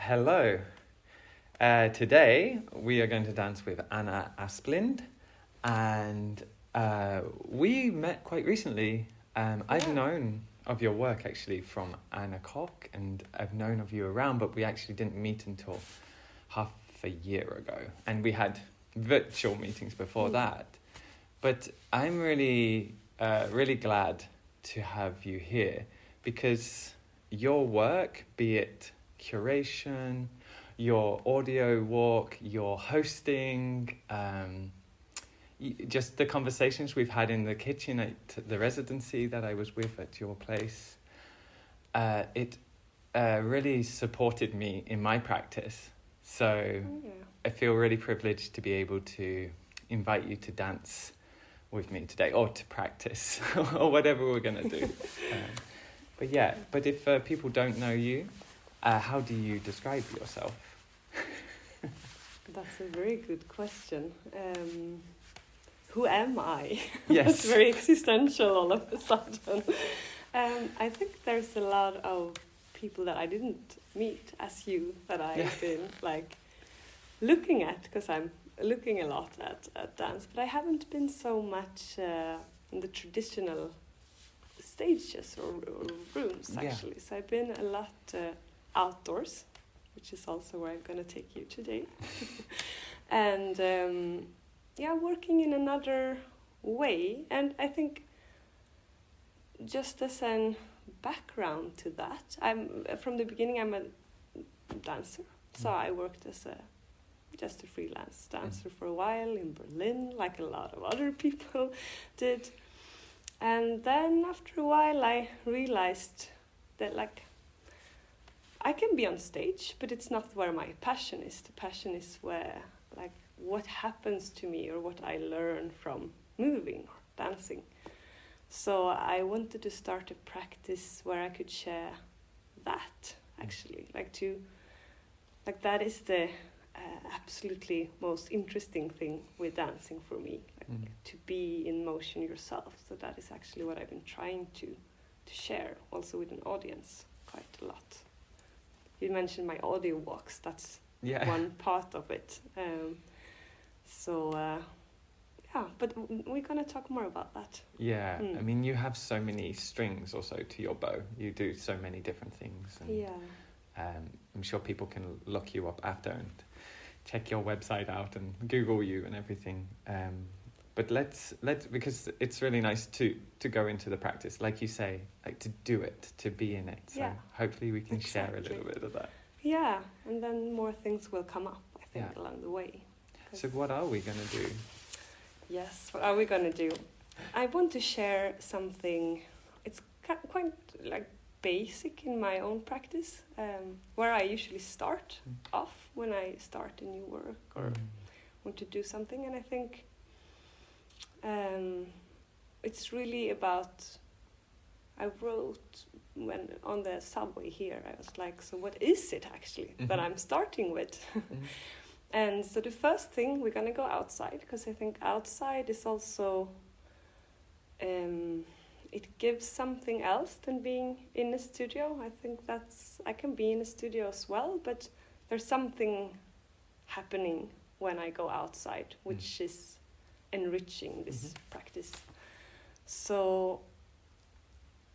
Hello. Today we are going to dance with Anna Asplind, and we met quite recently. I've known of your work actually from Anna Koch, and I've known of you around, but we actually didn't meet until half a year ago, and we had virtual meetings before that. But I'm really glad to have you here, because your work, be it curation, your audio walk, your hosting, just the conversations we've had in the kitchen at the residency that I was with at your place, it really supported me in my practice. So I feel really privileged to be able to invite you to dance with me today, or to practice, or whatever we're going to do. But if people don't know you, how do you describe yourself? That's a very good question. Who am I? Yes. That's very existential all of a sudden. I think there's a lot of people that I didn't meet as you that I've been looking at, because I'm looking a lot at dance, but I haven't been so much in the traditional stages or rooms actually. So I've been a lot outdoors, which is also where I'm going to take you today. And working in another way. And I think just as a background to that, from the beginning I'm a dancer. So I worked as just a freelance dancer for a while in Berlin, like a lot of other people did. And then after a while I realized that I can be on stage, but it's not where my passion is. The passion is where what happens to me or what I learn from moving or dancing. So I wanted to start a practice where I could share that, actually. That is the absolutely most interesting thing with dancing for me, to be in motion yourself. So that is actually what I've been trying to share, also with an audience, quite a lot. You mentioned my audio walks, that's one part of it. But we're going to talk more about that. Yeah, I mean, you have so many strings also to your bow. You do so many different things. And, I'm sure people can look you up after and check your website out and Google you and everything. But let's because it's really nice to go into the practice, like you say, to do it, to be in it. So hopefully we can share a little bit of that. Yeah, and then more things will come up, I think, along the way. So what are we going to do? Yes, what are we going to do? I want to share something, it's quite basic in my own practice, where I usually start off when I start a new work or want to do something. And I think it's really about, I wrote when on the subway here, I was like, so what is it actually that I'm starting with? And so the first thing, we're going to go outside, because I think outside is also, it gives something else than being in a studio. I think I can be in a studio as well, but there's something happening when I go outside, which is enriching this practice. So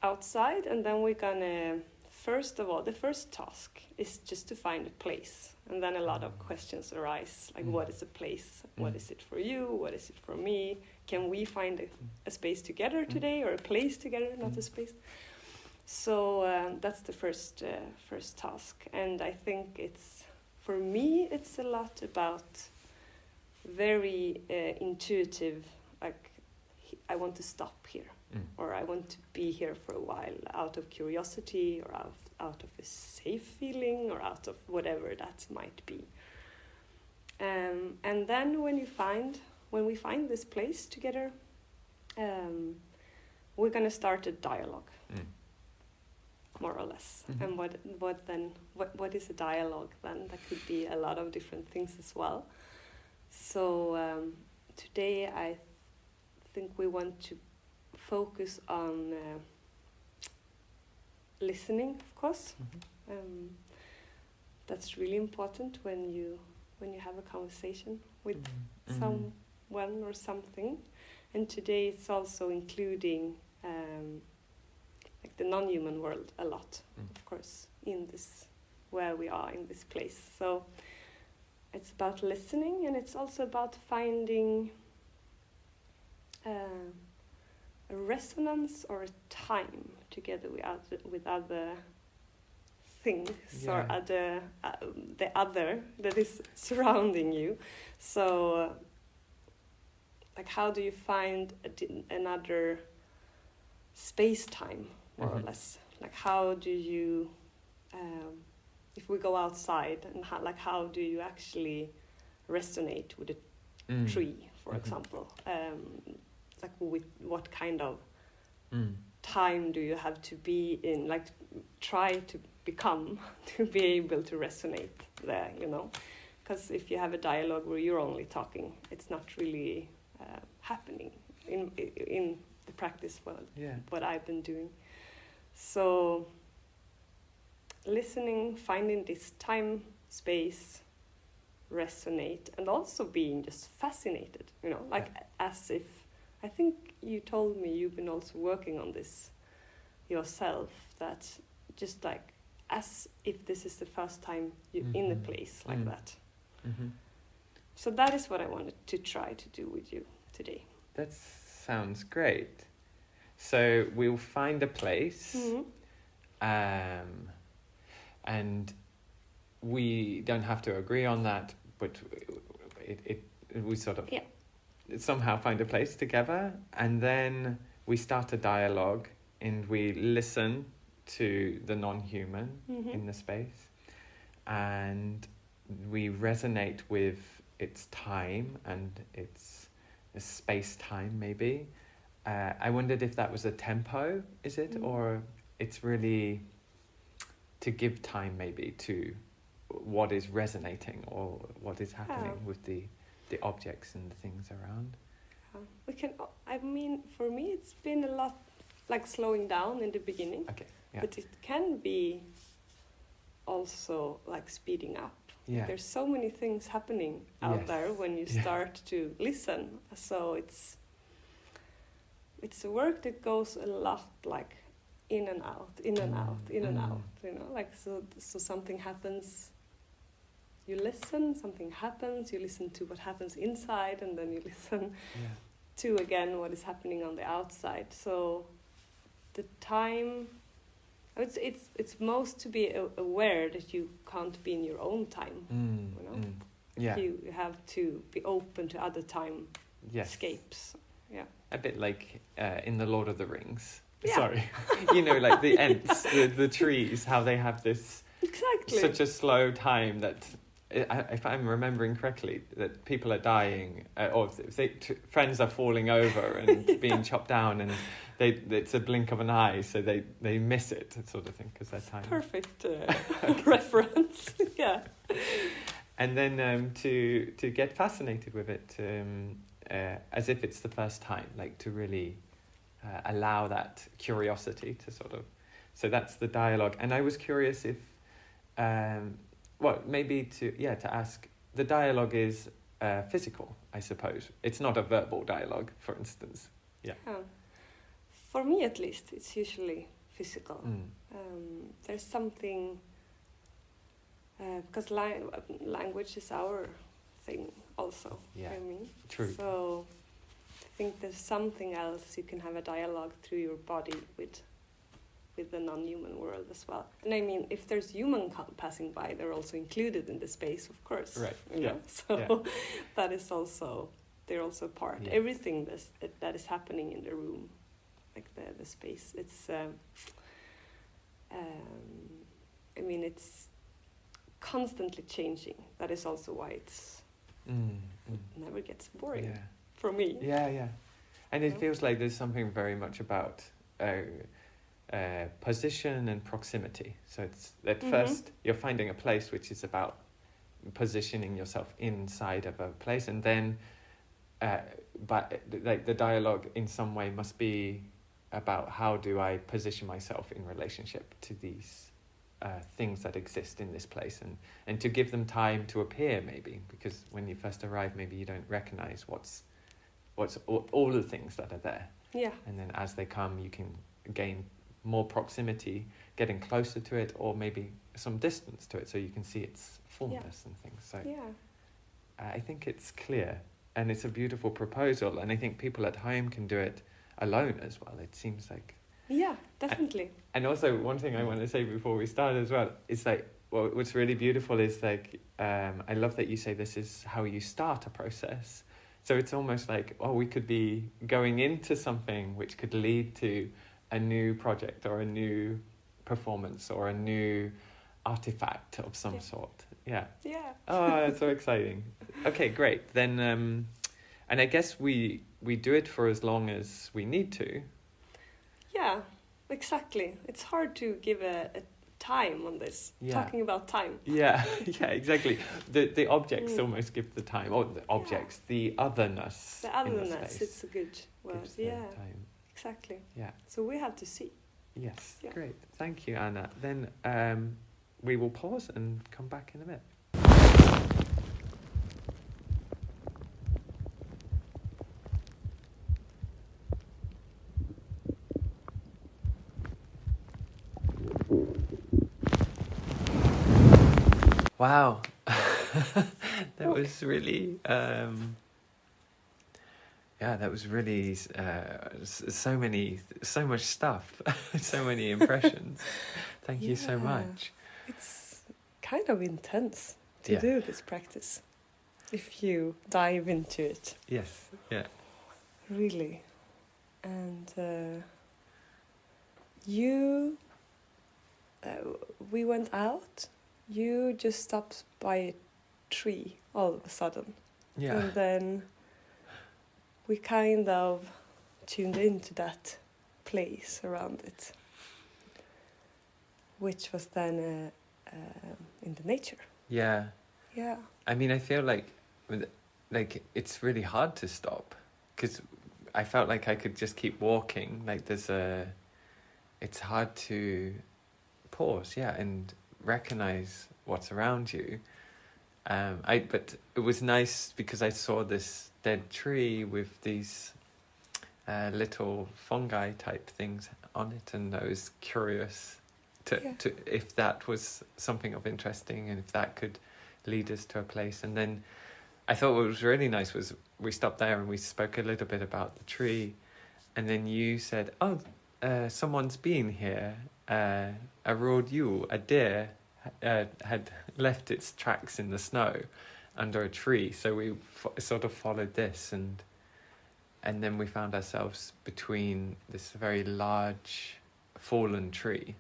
outside, and then we're gonna, first of all, the first task is just to find a place. And then a lot of questions arise, what is a place? What is it for you? What is it for me? Can we find a space together today, or a place together, not a space? So that's the first task. And I think for me, it's a lot about very intuitive, I want to stop here, or I want to be here for a while out of curiosity, or out of a safe feeling, or out of whatever that might be. And then when we find this place together, we're going to start a dialogue, more or less. And what is a dialogue then? That could be a lot of different things as well. So today I think we want to focus on listening, of course, that's really important when you have a conversation with Mm-hmm. someone or something. And today it's also including like the non-human world a lot, of course, in this, where we are in this place. So it's about listening, and it's also about finding a resonance or a time together with other things or other the other that is surrounding you. So like, how do you find another space-time, more or less? Like, how do you if we go outside, and how do you actually resonate with a tree, for example? Like, with what kind of time do you have to be in, like, try to become to be able to resonate there, you know? Because if you have a dialogue where you're only talking, it's not really happening in the practice world, what I've been doing. So listening, finding this time, space, resonate, and also being just fascinated, you know, like as if, I think you told me you've been also working on this yourself, that just like as if this is the first time you're in a place like that. So that is what I wanted to try to do with you today. That sounds great. So we'll find a place, and we don't have to agree on that, but we sort of somehow find a place together, and then we start a dialogue, and we listen to the non-human in the space, and we resonate with its time and its space-time, maybe. I wondered if that was a tempo, is it? Or it's really to give time maybe to what is resonating or what is happening with the objects and the things around. We can, I mean, for me it's been a lot like slowing down in the beginning. Okay, yeah. But it can be also like speeding up. Yeah. There's so many things happening out there when you start to listen. So it's a work that goes a lot like in and out, in and out, in and out, you know, like so something happens, you listen, something happens, you listen to what happens inside, and then you listen to again what is happening on the outside. So the time, it's most to be aware that you can't be in your own time, you know. Yeah. You have to be open to other time escapes. Yeah. A bit like in the Lord of the Rings. Yeah. Sorry. You know, like the Ents, the trees, how they have this such a slow time that, if I'm remembering correctly, that people are dying, or friends are falling over and being chopped down, and it's a blink of an eye, so they miss it, sort of thing, because they're tired. Perfect reference. Yeah. And then to get fascinated with it, as if it's the first time, like to really allow that curiosity to sort of. So that's the dialogue, and I was curious if, maybe to ask. The dialogue is physical, I suppose. It's not a verbal dialogue, for instance. Yeah. For me, at least, it's usually physical. There's something. Because language is our thing also. Yeah, I mean, true. So I think there's something else you can have a dialogue through your body with the non-human world as well. And I mean, if there's human passing by, they're also included in the space, of course. Right. You know? So that is also, they're also part. Yeah. Everything that is happening in the room, like the space, it's. I mean, it's constantly changing. That is also why it's never gets boring for me. Yeah. And it feels like there's something very much about position and proximity. So it's at first you're finding a place which is about positioning yourself inside of a place, and then but like the dialogue in some way must be about how do I position myself in relationship to these things that exist in this place, and to give them time to appear, maybe, because when you first arrive, maybe you don't recognize what's all the things that are there. Yeah. And then as they come, you can gain more proximity, getting closer to it, or maybe some distance to it, so you can see its fullness and things. So I think it's clear, and it's a beautiful proposal, and I think people at home can do it alone as well. It seems like. Yeah, definitely. And also, one thing I want to say before we start as well is like, well, what's really beautiful is like, I love that you say this is how you start a process. So it's almost like, oh, we could be going into something which could lead to a new project or a new performance or a new artifact of some sort. Yeah. Yeah. Oh, that's so exciting. Okay, great. Then, and I guess we do it for as long as we need to. Yeah, exactly. It's hard to give a time on this. Talking about time. Yeah, yeah, exactly. The objects almost give the time, or the objects, the otherness. The otherness, it's a good word. Gives the time. Exactly. Yeah. So we have to see. Yes, great. Thank you, Anna. Then we will pause and come back in a bit. Wow, that was really, that was really so much stuff, so many impressions. Thank you so much. It's kind of intense to do this practice, if you dive into it. Yes, yeah. Really. And we went out. You just stopped by a tree all of a sudden. Yeah. And then we kind of tuned into that place around it, which was then in the nature. Yeah. Yeah. I mean, I feel like it's really hard to stop, because I felt like I could just keep walking. Like it's hard to pause, and recognize what's around you. But it was nice because I saw this dead tree with these little fungi type things on it, and I was curious to if that was something of interesting and if that could lead us to a place. And then I thought what was really nice was we stopped there and we spoke a little bit about the tree, and then you said, "Oh, someone's been here. A road ewe, a deer, had left its tracks in the snow under a tree." So we sort of followed this, and then we found ourselves between this very large fallen tree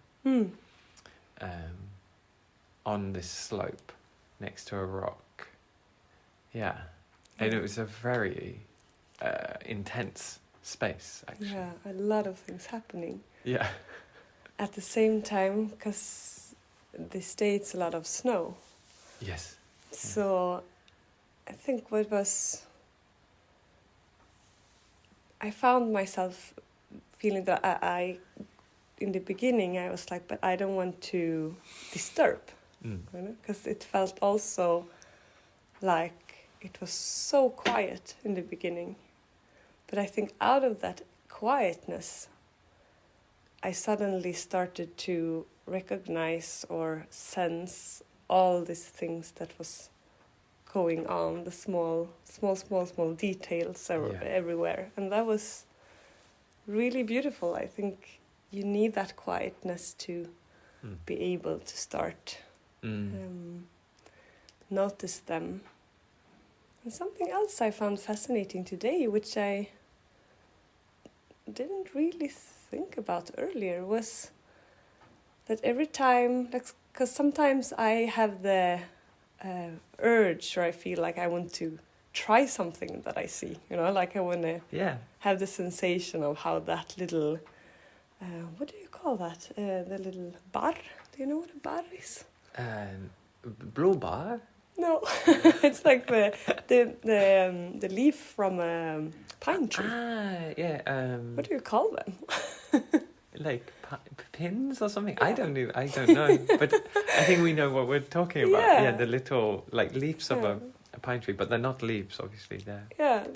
on this slope next to a rock. Yeah. And it was a very intense space, actually. Yeah, a lot of things happening. Yeah. At the same time, because this day it's a lot of snow. Yes. So I think I found myself feeling that I in the beginning I was like, but I don't want to disturb, because it felt also like it was so quiet in the beginning. But I think out of that quietness, I suddenly started to recognize or sense all these things that was going on, the small details everywhere. And that was really beautiful. I think you need that quietness to be able to start notice them. And something else I found fascinating today, which I didn't really think about earlier, was that every time, because sometimes I have the urge, or I feel like I want to try something that I see, like I want to have the sensation of how that little, what do you call that? The little bar? Do you know what a bar is? Blue bar? No, it's like the leaf from a pine tree. Ah, yeah. What do you call them? like pins or something? I don't know. But I think we know what we're talking about. Yeah. Yeah, the little like leaves of a pine tree, but they're not leaves, obviously. They're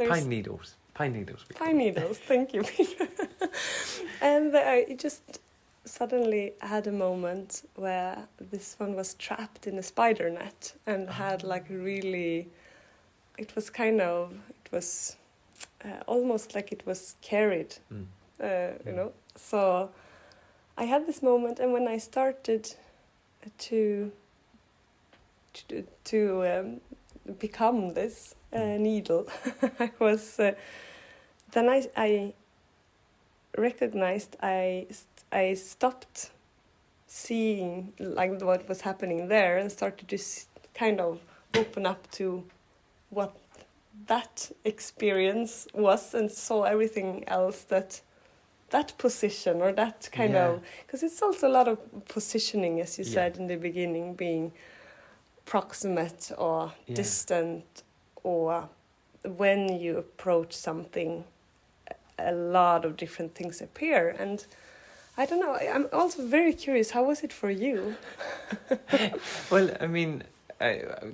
pine needles. Pine needles. Pine needles. Thank you, Peter. And I just suddenly had a moment where this one was trapped in a spider net and had like really. It was almost like it was carried, you know. So I had this moment, and when I started to become this needle, I was then I recognized I stopped seeing like what was happening there and started to kind of open up to what that experience was, and saw everything else that position or that kind of, because it's also a lot of positioning, as you said in the beginning, being proximate or distant, or when you approach something, a lot of different things appear. And I don't know, I'm also very curious, how was it for you? Well, I mean,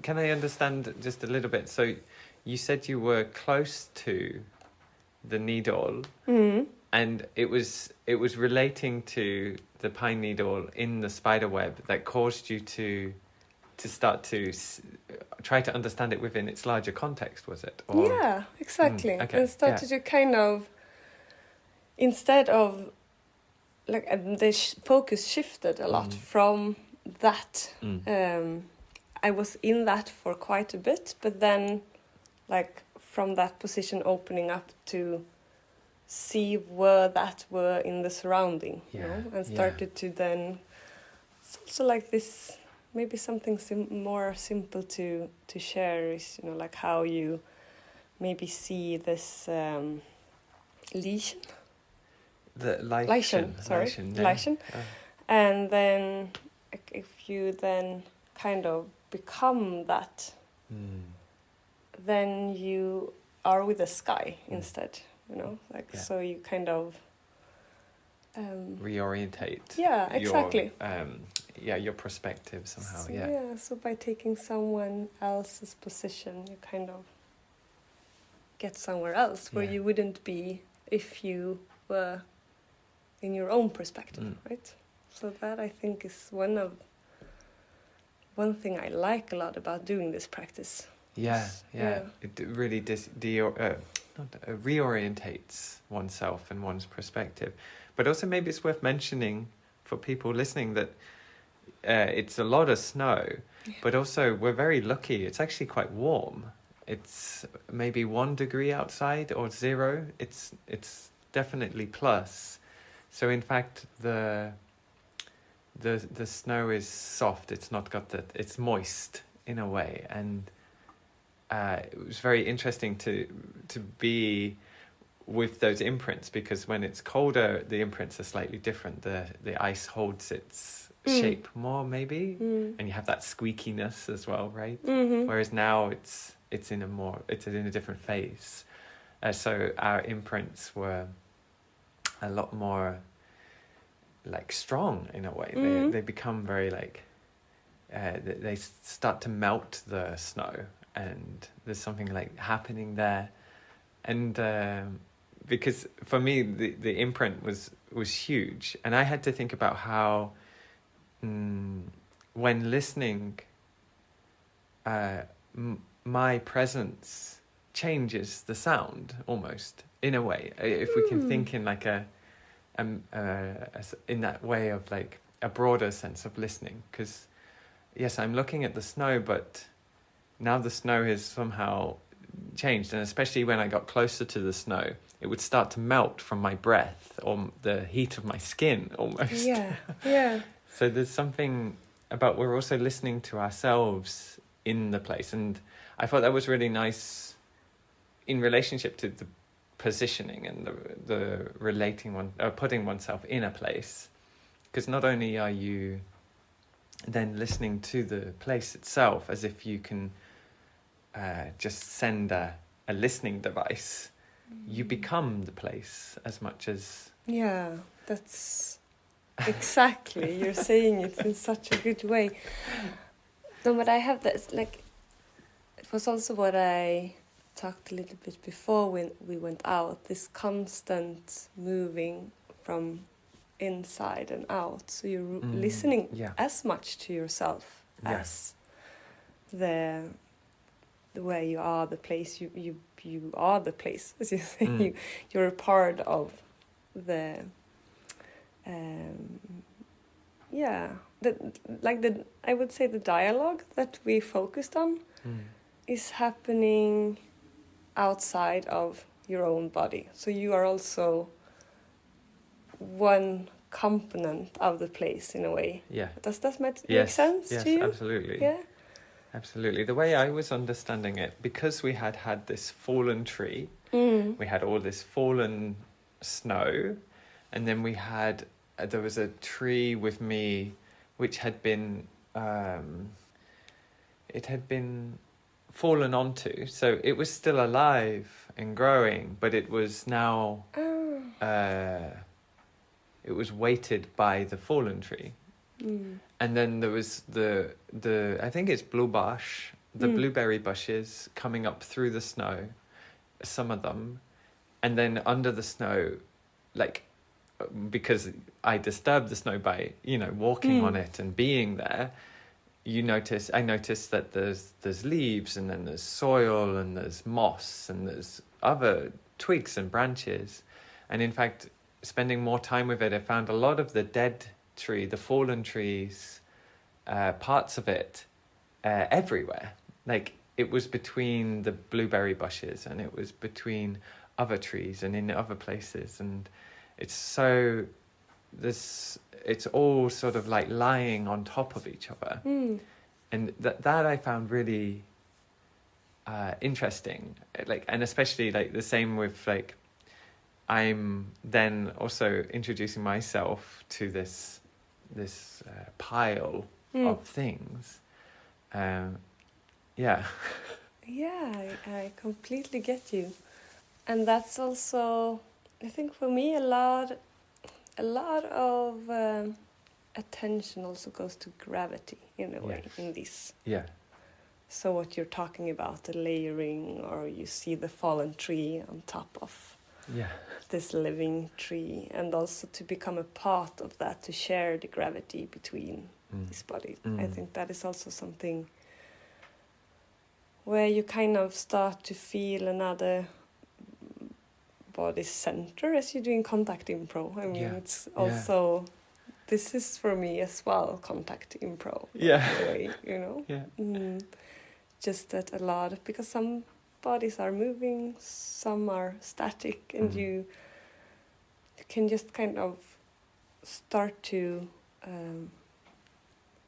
can I understand just a little bit? So you said you were close to the needle, and it was relating to the pine needle in the spider web that caused you to start to try to understand it within its larger context, was it? Or? Yeah, exactly. Okay, and started to kind of, instead of like the focus shifted a lot from that. I was in that for quite a bit, but then like from that position opening up to see where that were in the surrounding, you know, and started to then, it's also like this, maybe something more simple to share is, you know, like how you maybe see this lesion. The Lichen. And then if you then kind of become that, then you are with the sky instead, you know, like so you kind of reorientate. Yeah, exactly. Your perspective somehow. So by taking someone else's position, you kind of get somewhere else where you wouldn't be if you were in your own perspective, right? So that I think is one thing I like a lot about doing this practice. It really reorientates oneself and one's perspective. But also maybe it's worth mentioning for people listening that it's a lot of snow, but also we're very lucky. It's actually quite warm. It's maybe 1 degree outside or 0. It's definitely plus. So in fact, the snow is soft. It's not got that. It's moist in a way, and it was very interesting to be with those imprints, because when it's colder, the imprints are slightly different. The ice holds its shape more, maybe, and you have that squeakiness as well, right? Whereas now it's in a different phase. So our imprints were a lot more like strong in a way. They become very like they start to melt the snow, and there's something like happening there. And because for me the imprint was huge, and I had to think about how when listening my presence changes the sound almost, in a way, if we can think in like in that way of like a broader sense of listening. Because yes, I'm looking at the snow, but now the snow has somehow changed, and especially when I got closer to the snow, it would start to melt from my breath or the heat of my skin almost. So there's something about, we're also listening to ourselves in the place, and I thought that was really nice in relationship to the positioning and the relating putting oneself in a place, because not only are you then listening to the place itself as if you can just send a listening device, you become the place as much as... Yeah, that's Exactly. You're saying it in such a good way. No, but I have this, like, it was also what I talked a little bit before when we went out, this constant moving from inside and out. So you're listening as much to yourself as the way you are, the place you are the place, as you say. You're a part of the I would say the dialogue that we focused on is happening outside of your own body. So you are also one component of the place in a way. Yeah. Does that make sense to you? Yes, absolutely. Yeah. Absolutely. The way I was understanding it, because we had this fallen tree, we had all this fallen snow, and then we had, there was a tree with me which had been, it had been fallen onto. So it was still alive and growing, but it was now, it was weighted by the fallen tree. And then there was the I think it's bluebush, the blueberry bushes coming up through the snow, some of them, and then under the snow, like, because I disturbed the snow by, walking on it and being there, I noticed that there's leaves, and then there's soil, and there's moss, and there's other twigs and branches. And in fact, spending more time with it, I found a lot of the dead tree, the fallen trees, parts of it everywhere. Like, it was between the blueberry bushes, and it was between other trees and in other places, and it's all sort of like lying on top of each other. And that I found really interesting, like, and especially like the same with, like, I'm then also introducing myself to this pile of things. Yeah, I completely get you. And that's also, I think for me, a lot of attention also goes to gravity in a way in this. Yeah. So what you're talking about, the layering, or you see the fallen tree on top of this living tree, and also to become a part of that, to share the gravity between these bodies. I think that is also something where you kind of start to feel another body center as you're doing contact improv. I mean, it's also, this is for me as well, contact improv. In a way, just that a lot, because some bodies are moving, some are static, and you can just kind of start to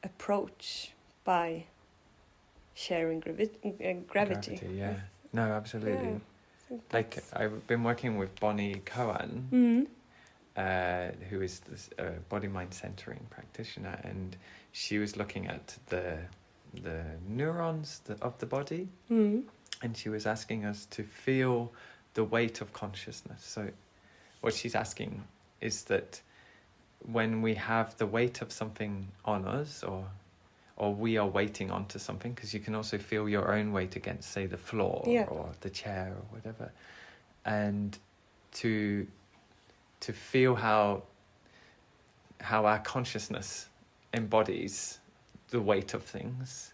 approach by sharing gravity. No, absolutely. Like, I've been working with Cohen, who is this body-mind centering practitioner, and she was looking at the neurons of the body, and she was asking us to feel the weight of consciousness. So what she's asking is that when we have the weight of something on us, or we are weighting onto something, because you can also feel your own weight against, say, the floor or the chair or whatever, and to feel how our consciousness embodies the weight of things.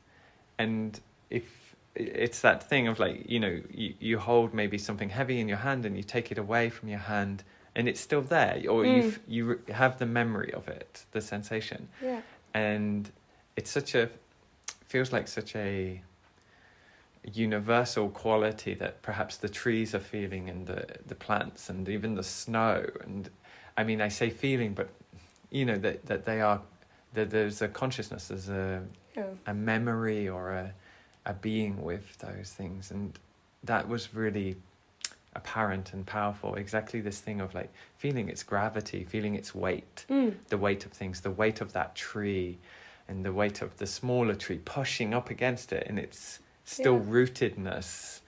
And if it's that thing of, like, you hold maybe something heavy in your hand and you take it away from your hand and it's still there, or you have the memory of it, the sensation. And it's feels like such a universal quality that perhaps the trees are feeling, and the plants, and even the snow. And I mean, I say feeling, but that they are, that there's a consciousness, there's a memory or a being with those things. And that was really apparent and powerful. Exactly this thing of, like, feeling its gravity, feeling its weight, the weight of things, the weight of that tree, and the weight of the smaller tree pushing up against it, and its still rootedness,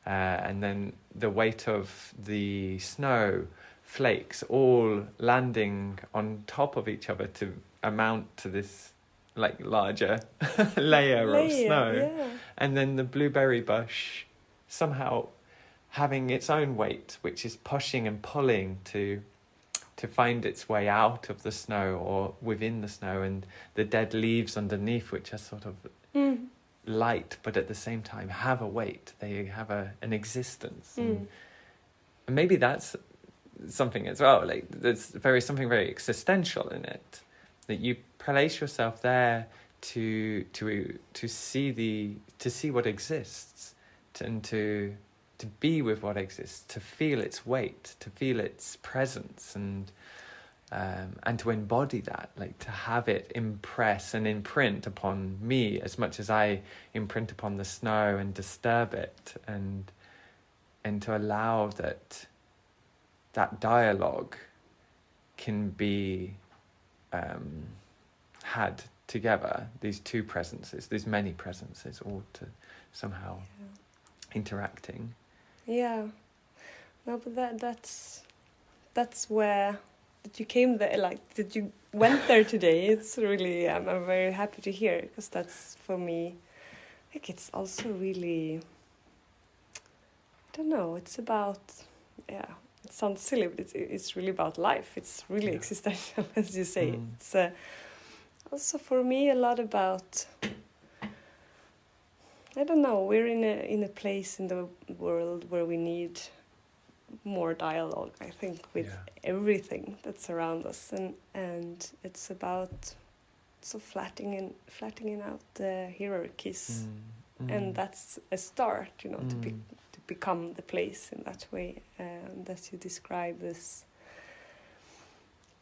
and then the weight of the snow flakes all landing on top of each other to amount to this like larger layer of snow. Yeah. And then the blueberry bush somehow having its own weight, which is pushing and pulling to find its way out of the snow or within the snow, and the dead leaves underneath, which are sort of light but at the same time have a weight. They have an existence. And maybe that's something as well, like there's something very existential in it, that you place yourself there to see what exists, and to be with what exists, to feel its weight, to feel its presence, and to embody that, like to have it impress and imprint upon me as much as I imprint upon the snow and disturb it, and to allow that dialogue can be had together, these two presences, these many presences, all to somehow interacting. Yeah. No, but that's where that you came there, like that you went there today. It's really I'm very happy to hear, because that's for me. I think it's also really, I don't know. It's about It sounds silly, but it's really about life. It's really existential, as you say. It's also for me a lot about, I don't know, we're in a place in the world where we need more dialogue, I think, with everything that's around us, and it's about flattening out the hierarchies, and that's a start, to become the place in that way, that you describe this.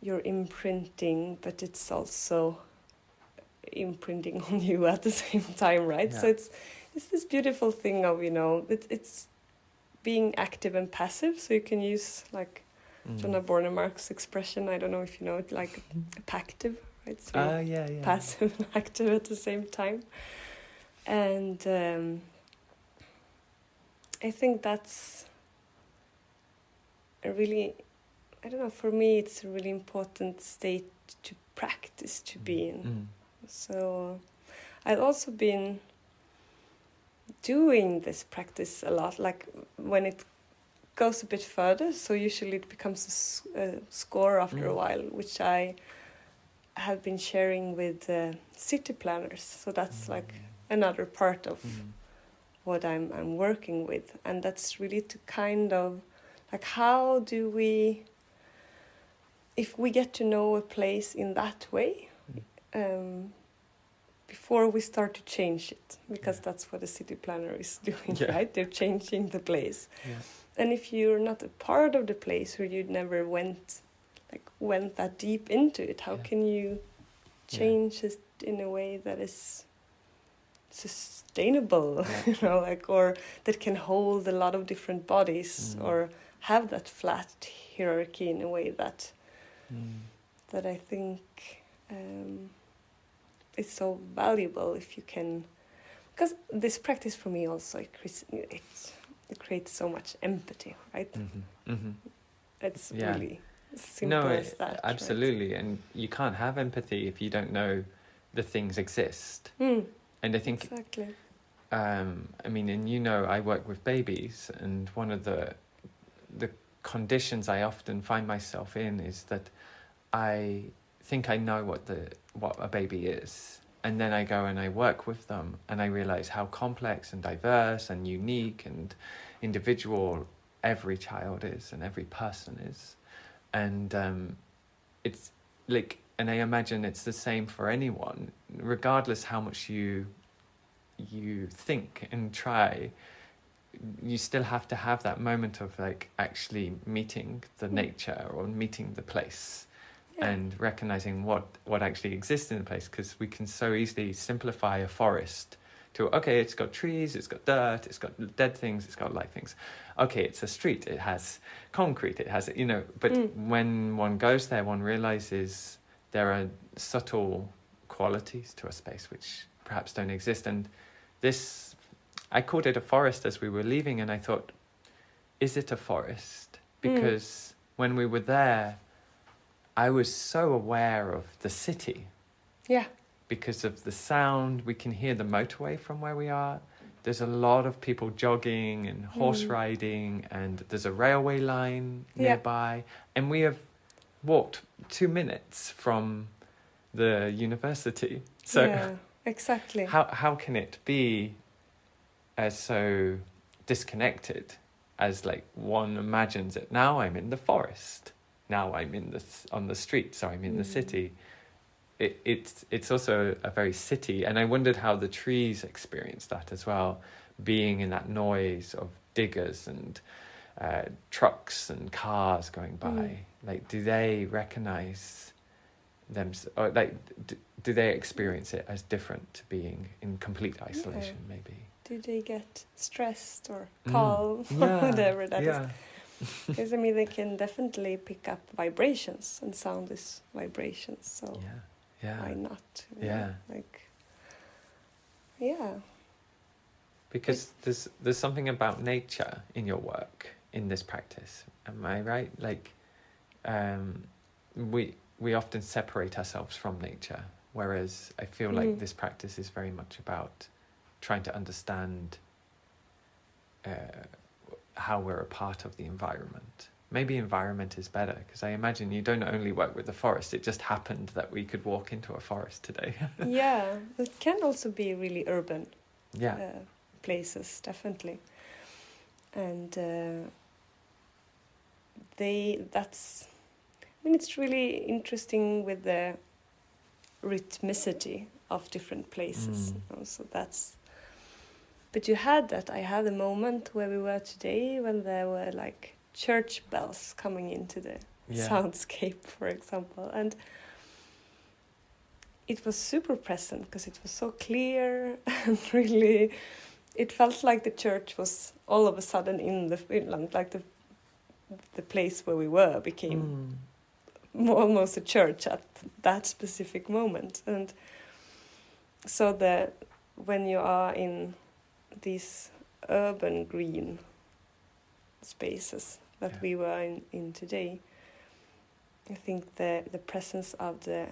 You're imprinting, but it's also imprinting on you at the same time, right? Yeah. So it's this beautiful thing of, it's being active and passive. So you can use like Jonna Bornemark's expression, I don't know if you know it, like pactive, right? So passive and active at the same time. And I think that's a really, I don't know, for me it's a really important state to practice to be in. So I've also been doing this practice a lot, like when it goes a bit further, so usually it becomes a score after a while, which I have been sharing with city planners. So that's like another part of what I'm working with, and that's really to kind of like, how do we, if we get to know a place in that way, before we start to change it, because that's what a city planner is doing, right? They're changing the place. And if you're not a part of the place, or you never went that deep into it, how can you change it in a way that is sustainable, or that can hold a lot of different bodies, or have that flat hierarchy in a way that I think is so valuable if you can, because this practice for me also it creates so much empathy, right? It's really simple as that. Absolutely, right? And you can't have empathy if you don't know the things exist. And I think exactly. I mean, I work with babies, and one of the conditions I often find myself in is that I think I know what a baby is, and then I go and I work with them, and I realize how complex and diverse and unique and individual every child is, and every person is, and it's like, and I imagine it's the same for anyone, regardless how much you think and try. You still have to have that moment of like actually meeting the nature or meeting the place. And recognizing what actually exists in the place, because we can so easily simplify a forest to, okay, it's got trees, it's got dirt, it's got dead things, it's got live things. Okay, it's a street, it has concrete, it has, but when one goes there, one realizes there are subtle qualities to a space which perhaps don't exist. And this, I called it a forest as we were leaving, and I thought, is it a forest? Because when we were there, I was so aware of the city. Yeah. Because of the sound, we can hear the motorway from where we are. There's a lot of people jogging and horse riding, and there's a railway line nearby. And we have walked 2 minutes from the university. So yeah, exactly. how can it be as so disconnected as like one imagines it? Now I'm in the forest. Now I'm on the street, so I'm in the city. It's also a very city, and I wondered how the trees experience that as well, being in that noise of diggers and trucks and cars going by. Like, do they recognize them, or like do they experience it as different to being in complete isolation? Maybe do they get stressed or calm, whatever that is? Because I mean, they can definitely pick up vibrations, and sound is vibrations. So why not? Because there's something about nature in your work, in this practice. Am I right? Like, we often separate ourselves from nature, whereas I feel like this practice is very much about trying to understand how we're a part of the environment. Maybe environment is better, because I imagine you don't only work with the forest. It just happened that we could walk into a forest today. Yeah, it can also be really urban places, definitely. And it's really interesting with the rhythmicity of different places. So but I had a moment where we were today when there were like church bells coming into the soundscape, for example, and it was super present because it was so clear, and really it felt like the church was all of a sudden in the Finland, like the place where we were became almost a church at that specific moment. And so when you are in these urban green spaces that we were in today, I think the presence of the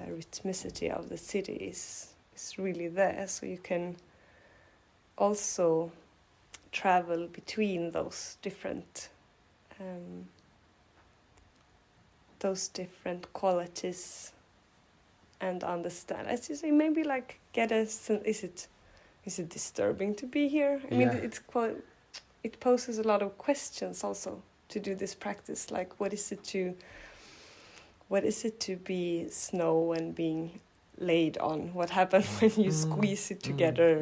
rhythmicity of the city is really there, so you can also travel between those different qualities and understand. As you say, maybe like get a sense, is it disturbing to be here? I mean, it poses a lot of questions also to do this practice. Like, what is it to be snow and being laid on? What happens when you squeeze it together?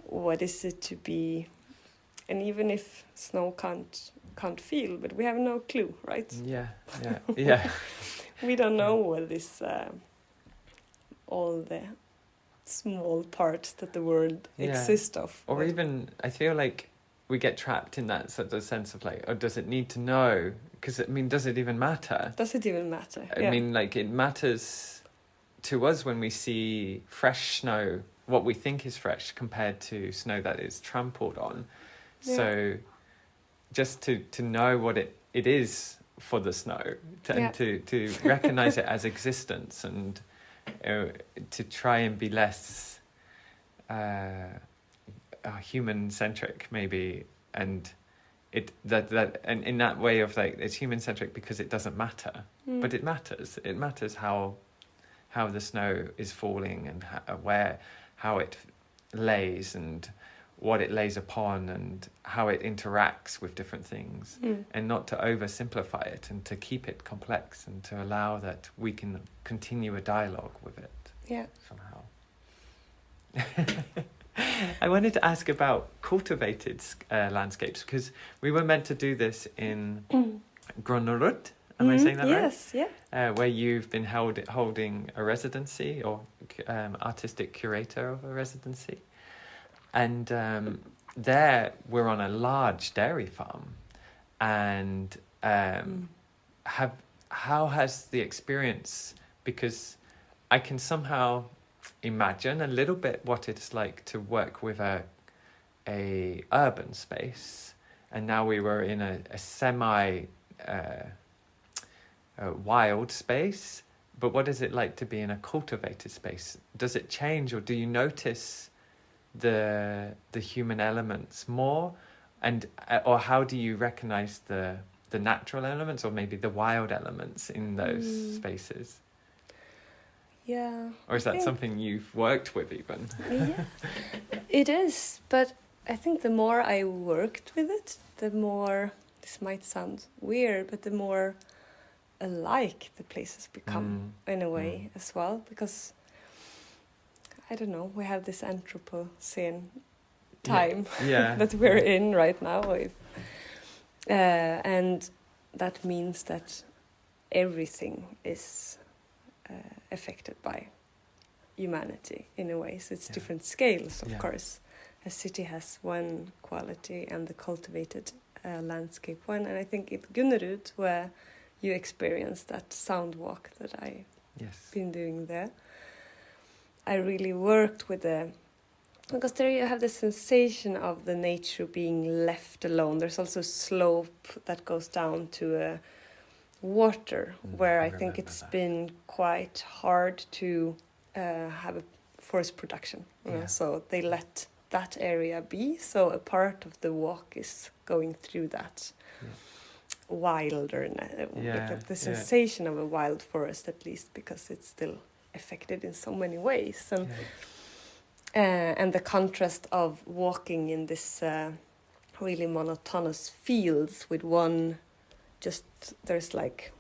What is it to be? And even if snow can't feel, but we have no clue, right? Yeah. We don't know what this all the small parts that the world exists of. Or even, I feel like we get trapped in that sort of sense of like, oh, does it need to know? Because, I mean, does it even matter? Does it even matter? I mean, like, it matters to us when we see fresh snow, what we think is fresh compared to snow that is trampled on. Yeah. So just to know what it is for the snow, and to recognize it as existence, and to try and be less human-centric, maybe, and and in that way of like, it's human-centric because it doesn't matter, but it matters. It matters how the snow is falling, and how it lays, and what it lays upon, and how it interacts with different things, and not to oversimplify it, and to keep it complex, and to allow that we can continue a dialogue with it somehow. I wanted to ask about cultivated landscapes, because we were meant to do this in Grønnerud. Am I saying that right? Yes, yeah. Where you've been holding a residency, or artistic curator of a residency. And there we're on a large dairy farm. And how has the experience, because I can somehow imagine a little bit what it's like to work with a urban space, and now we were in a semi a wild space, but what is it like to be in a cultivated space? Does it change, or do you notice the human elements more, and or how do you recognize the natural elements, or maybe the wild elements in those spaces? Yeah. Or is that something you've worked with even? Yeah, it is. But I think the more I worked with it, the more, this might sound weird, but the more alike the places become in a way as well. Because, I don't know, we have this Anthropocene time that we're in right now. And that means that everything is affected by humanity in a way. So it's different scales, of course. A city has one quality and the cultivated landscape one. And I think at Gunnerud, where you experienced that sound walk that I've been doing there, I really worked with because there you have the sensation of the nature being left alone. There's also a slope that goes down to water, where I think it's been quite hard to have a forest production. You know? So they let that area be. So a part of the walk is going through that wilderness, the sensation of a wild forest, at least, because it's still affected in so many ways. And the contrast of walking in this really monotonous fields with one, there's like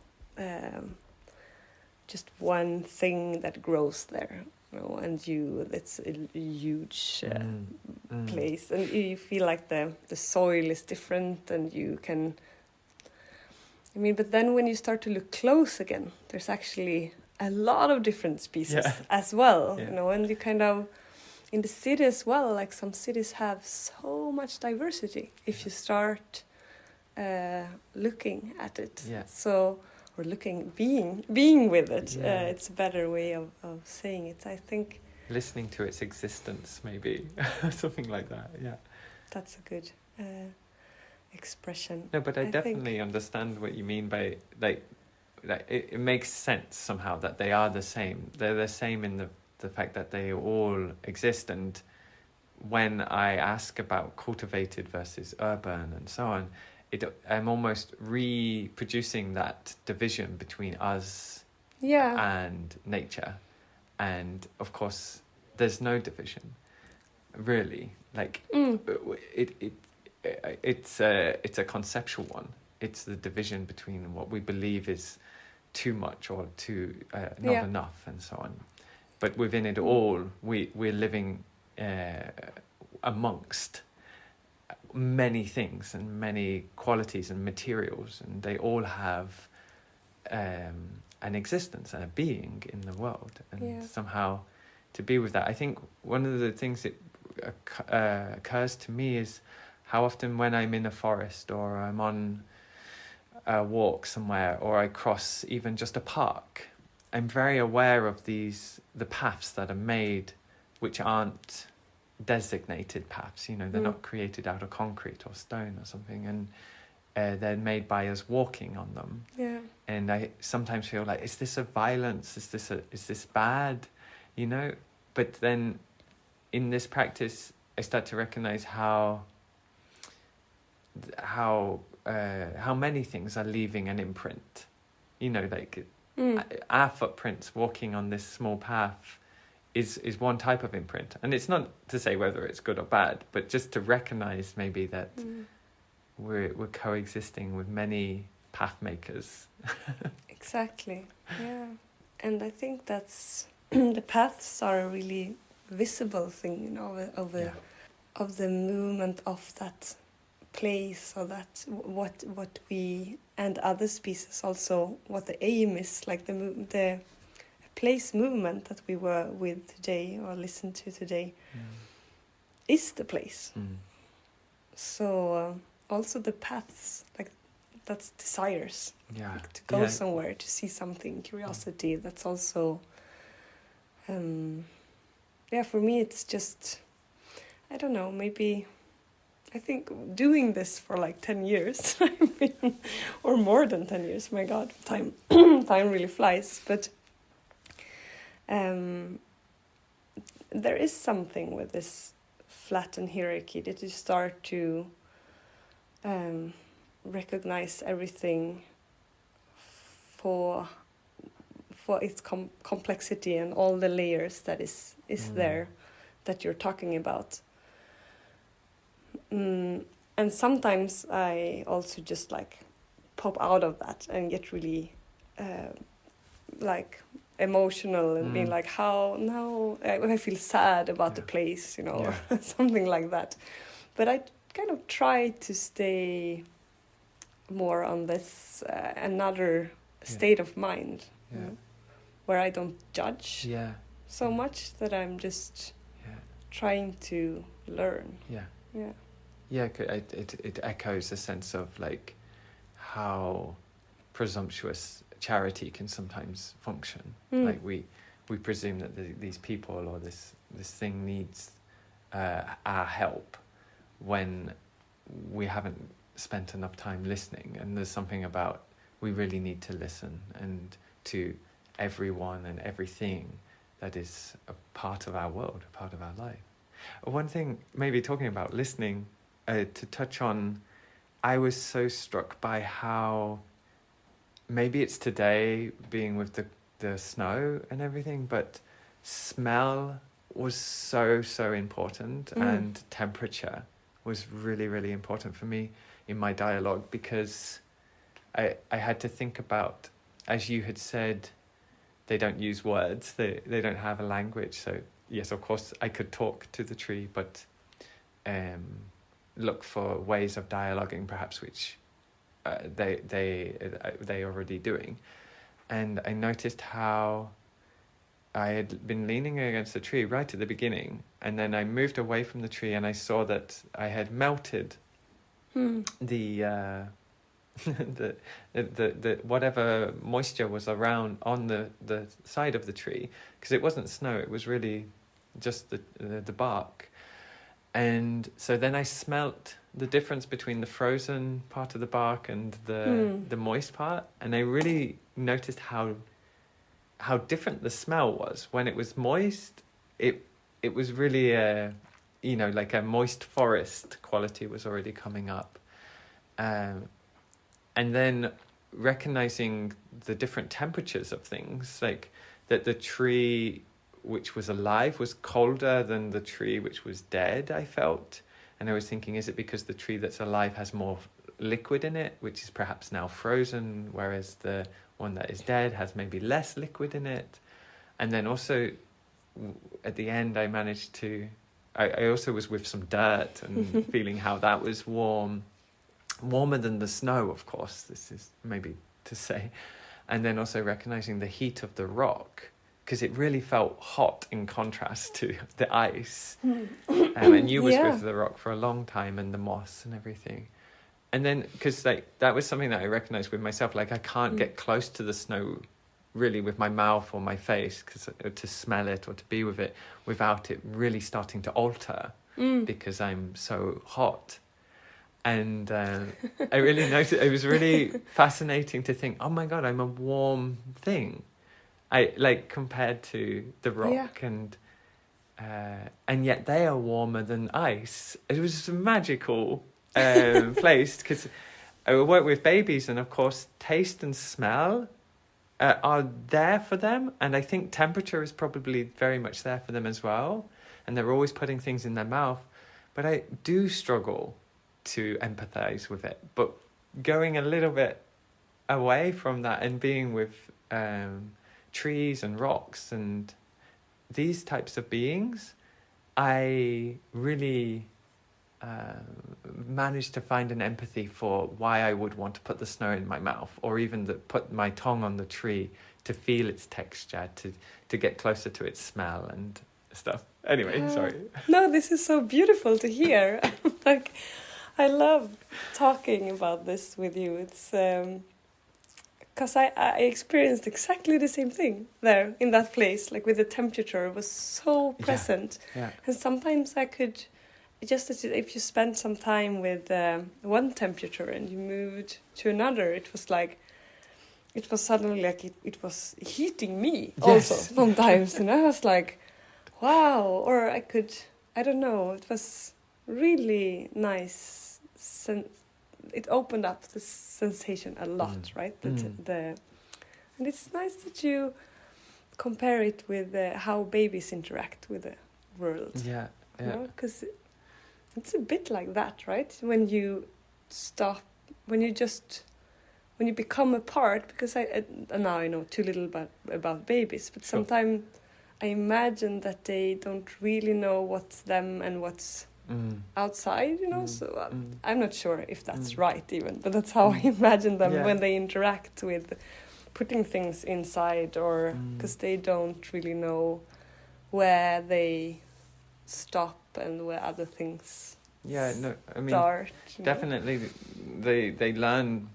just one thing that grows there, you know, and it's a huge place, and you feel like the soil is different, and you can, but then when you start to look close again, there's actually a lot of different species as well, you know, and you kind of, in the city as well, like some cities have so much diversity if you start looking at it. So, or being with it. It's a better way of saying it, I think. Listening to its existence, maybe. Something like that, That's a good expression. No, but I definitely understand what you mean by, like it makes sense somehow that they are the same. They're the same in the fact that they all exist, and when I ask about cultivated versus urban and so on, I'm almost reproducing that division between us and nature. And of course, there's no division, really. Like it's a conceptual one. It's the division between what we believe is too much or too not enough, and so on. But within it all, we're living amongst many things and many qualities and materials, and they all have an existence and a being in the world. And somehow to be with that, I think one of the things that occurs to me is how often when I'm in a forest, or I'm on a walk somewhere, or I cross even just a park, I'm very aware of the paths that are made, which aren't designated paths, you know, they're not created out of concrete or stone or something, and they're made by us walking on them. And I sometimes feel like, is this a violence? Is this bad? You know? But then in this practice, I start to recognize how many things are leaving an imprint. You know, like our footprints walking on this small path is one type of imprint. And it's not to say whether it's good or bad, but just to recognize maybe that we're coexisting with many path makers. Exactly, yeah. And I think that's the paths are a really visible thing, you know, of the movement of that place, or that what we and other species also, what the aim is, like the place movement that we were with today or listened to today is the place. So also the paths, like that's desires, like to go somewhere, to see something, curiosity. That's also for me it's just, I don't know, maybe I think doing this for like 10 years, I mean, or more than 10 years, my God, time really flies. But there is something with this flattened hierarchy that you start to recognize everything for its complexity and all the layers that is there that you're talking about. And sometimes I also just like pop out of that and get really like emotional and being like, how now I feel sad about the place, you know, or something like that. But I kind of try to stay more on this another state of mind, you know, where I don't judge so much, that I'm just trying to learn. It echoes a sense of like how presumptuous charity can sometimes function. Like we presume that these people or this thing needs our help when we haven't spent enough time listening. And there's something about we really need to listen and to everyone and everything that is a part of our world, a part of our life. One thing, maybe talking about listening, to touch on, I was so struck by how, maybe it's today being with the snow and everything, but smell was so important, and temperature was really, really important for me in my dialogue, because I had to think about, as you had said, they don't use words, they don't have a language. So yes, of course I could talk to the tree, but look for ways of dialoguing perhaps which they already doing. And I noticed how I had been leaning against the tree right at the beginning, and then I moved away from the tree and I saw that I had melted the whatever moisture was around on the side of the tree, because it wasn't snow, it was really just the bark. And so then I smelt the difference between the frozen part of the bark and the moist part, and I really noticed how different the smell was. When it was moist, it was really like a moist forest quality was already coming up. And then recognizing the different temperatures of things, like that the tree which was alive was colder than the tree which was dead, I felt. And I was thinking, is it because the tree that's alive has more liquid in it, which is perhaps now frozen, whereas the one that is dead has maybe less liquid in it? And then also at the end I managed to, I also was with some dirt and feeling how that was warmer than the snow, of course, this is maybe to say. And then also recognizing the heat of the rock, because it really felt hot in contrast to the ice. And you was with the rock for a long time, and the moss and everything. And then, because that was something that I recognized with myself, like I can't get close to the snow really with my mouth or my face, because to smell it or to be with it without it really starting to alter, because I'm so hot. And I really noticed, it was really fascinating to think, oh my God, I'm a warm thing. I like compared to the rock, and yet they are warmer than ice. It was a magical place, because I work with babies, and of course taste and smell are there for them, and I think temperature is probably very much there for them as well, and they're always putting things in their mouth. But I do struggle to empathize with it. But going a little bit away from that and being with trees and rocks and these types of beings, I really managed to find an empathy for why I would want to put the snow in my mouth, or even put my tongue on the tree to feel its texture, to get closer to its smell and stuff. Anyway, sorry. No, this is so beautiful to hear. Like, I love talking about this with you. It's because I experienced exactly the same thing there in that place, like with the temperature, it was so present. Yeah. And sometimes I could just as if you spend some time with one temperature and you moved to another, it was suddenly like it was heating me also sometimes, you know. I was like, wow, or I don't know, it was really nice. It opened up the sensation a lot, right? And it's nice that you compare it with how babies interact with the world. Yeah. Because it's a bit like that, right? When you stop, when you become a part. Because now I know too little about babies, but sometimes I imagine that they don't really know what's them and what's outside, you know. So I'm not sure if that's right even, but that's how I imagine them when they interact with putting things inside, or because they don't really know where they stop and where other things start. Definitely they learn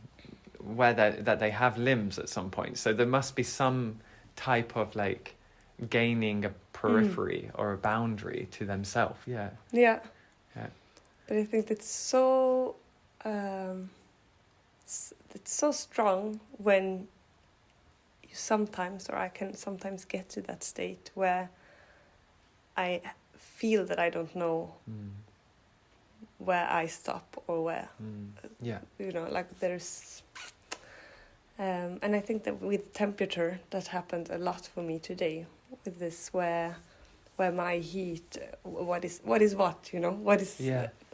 where that they have limbs at some point, so there must be some type of like gaining a periphery or a boundary to themselves. But I think it's so strong when you sometimes, or I can sometimes get to that state where I feel that I don't know where I stop or where, you know, like there's, and I think that with temperature that happened a lot for me today, with this where my heat, what is what, you know, what is,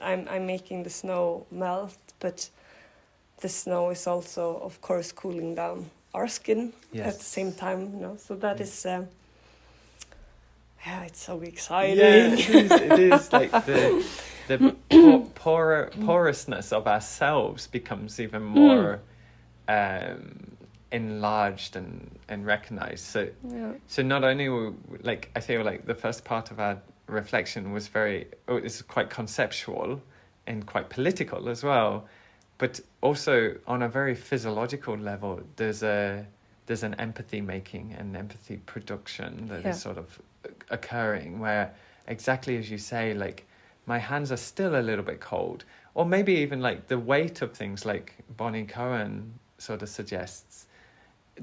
I'm making the snow melt, but the snow is also, of course, cooling down our skin at the same time, you know, so that is, it's so exciting. It is like the porousness of ourselves becomes even more enlarged and recognized. So not only like, I feel like the first part of our reflection was it's quite conceptual and quite political as well, but also on a very physiological level, there's an empathy making and empathy production that is sort of occurring, where exactly as you say, like my hands are still a little bit cold, or maybe even like the weight of things, like Bonnie Cohen sort of suggests,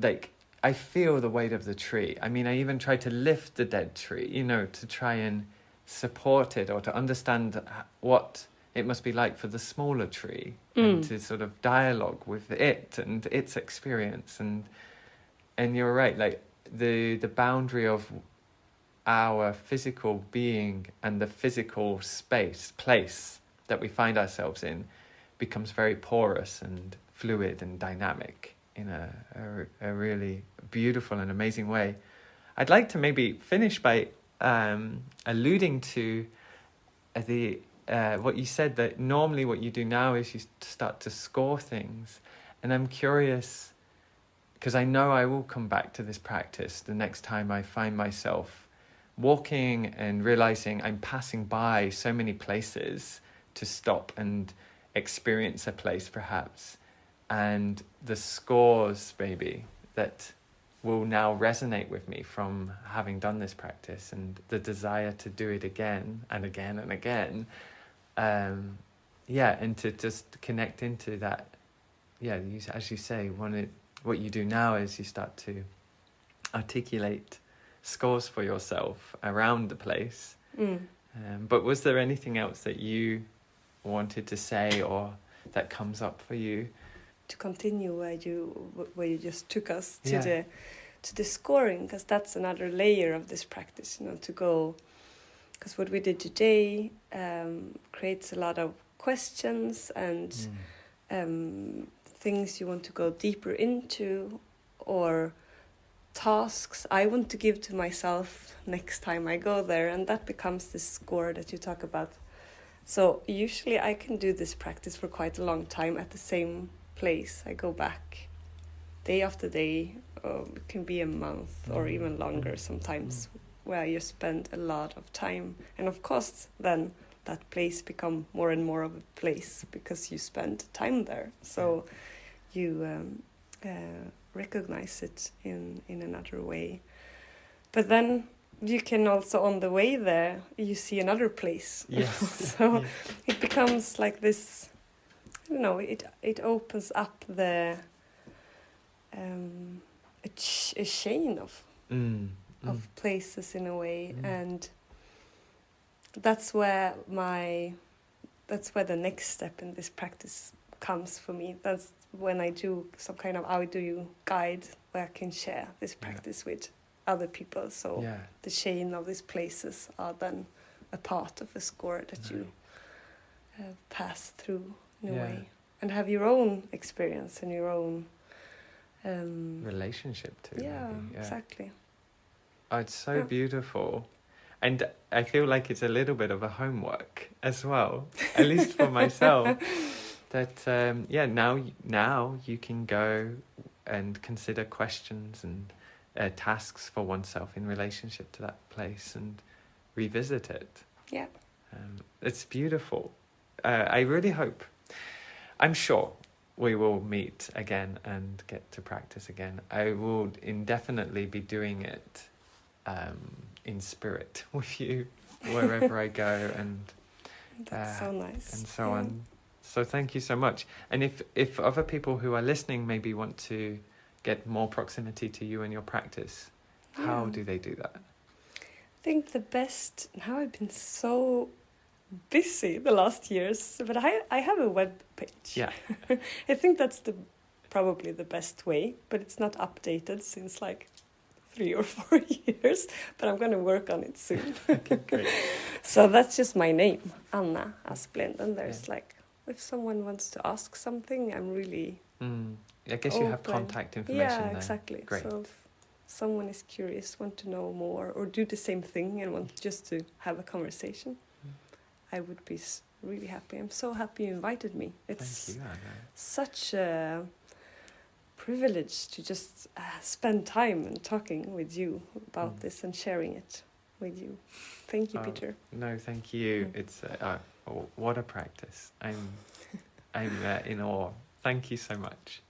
like I feel the weight of the tree. I mean, I even try to lift the dead tree, you know, to try and support it, or to understand what it must be like for the smaller tree, and to sort of dialogue with it and its experience. And you're right, like the boundary of our physical being and the physical place that we find ourselves in becomes very porous and fluid and dynamic in a really beautiful and amazing way. I'd like to maybe finish by alluding to what you said, that normally what you do now is you start to score things. And I'm curious, because I know I will come back to this practice the next time I find myself walking and realizing I'm passing by so many places to stop and experience a place perhaps, and the scores maybe that will now resonate with me from having done this practice, and the desire to do it again and again and again, and to just connect into that. As you say, what you do now is you start to articulate scores for yourself around the place. But was there anything else that you wanted to say, or that comes up for you? To continue where you just took us to the scoring, because that's another layer of this practice, you know, to go, because what we did today creates a lot of questions and things you want to go deeper into, or tasks I want to give to myself next time I go there, and that becomes this score that you talk about. So usually I can do this practice for quite a long time at the same place. I go back day after day, it can be a month or even longer sometimes, where you spend a lot of time, and of course then that place become more and more of a place because you spend time there, so you recognize it in another way. But then you can also, on the way there, you see another place. Yes. So it becomes like this, I don't know, it opens up the a chain of places in a way, and that's where the next step in this practice comes for me. That's when I do some kind of audio guide where I can share this practice with other people. So the chain of these places are then a part of a score that you pass through in a way, and have your own experience and your own relationship to. Yeah, maybe. exactly. Oh, it's so beautiful. And I feel like it's a little bit of a homework as well, at least for myself. That now you can go and consider questions and tasks for oneself in relationship to that place and revisit it. Yeah. It's beautiful. I really hope, I'm sure we will meet again and get to practice again. I will indefinitely be doing it in spirit with you wherever I go, and that's so nice, and so on. So thank you so much. And if other people who are listening maybe want to get more proximity to you and your practice, how do they do that? I think the best, now I've been so busy the last years, but I have a web page. Yeah. I think that's probably the best way, but it's not updated since like 3 or 4 years, but I'm going to work on it soon. Okay, great. So that's just my name, Anna Asplind, and there's like, if someone wants to ask something, I'm really I guess you have contact information there. Yeah, exactly. Great. So if someone is curious, want to know more, or do the same thing and want just to have a conversation, I would be really happy. I'm so happy you invited me. It's Thank you, Anna. such a privilege to just spend time and talking with you about this and sharing it with you. Thank you, Peter. No, thank you. It's what a practice. I'm in awe. Thank you so much.